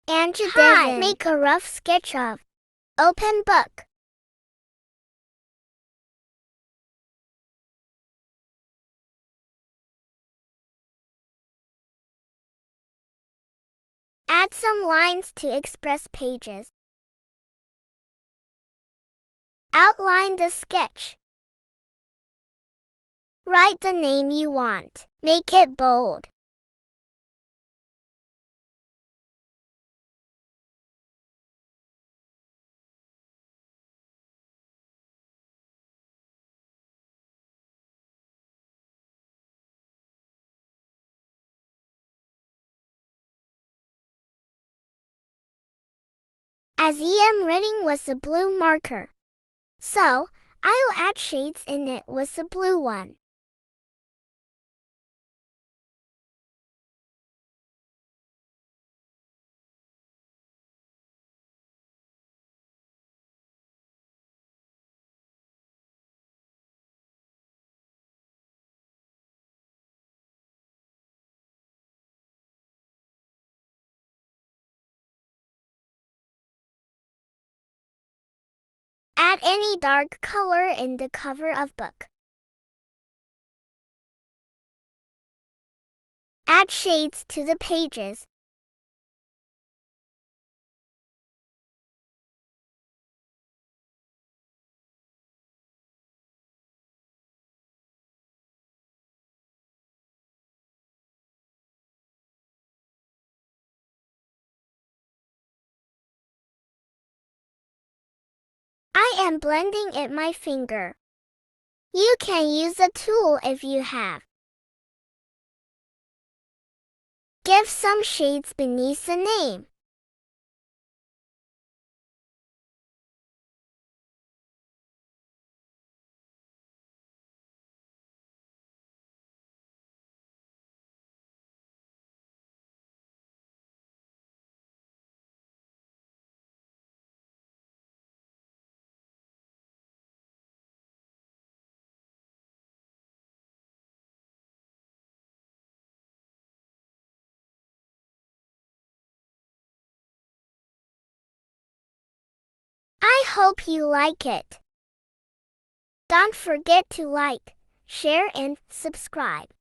And Hi, make a rough sketch of. Open book. Add some lines to express pages. Outline the sketch. Write the name you want. Make it bold. As EM writing was the blue marker, so I'll add shades in it with the blue one. Add any dark color in the cover of book. Add shades to the pages. I am blending it my finger. You can use a tool if you have. Give some shades beneath the name. I hope you like it. Don't forget to like, share and subscribe.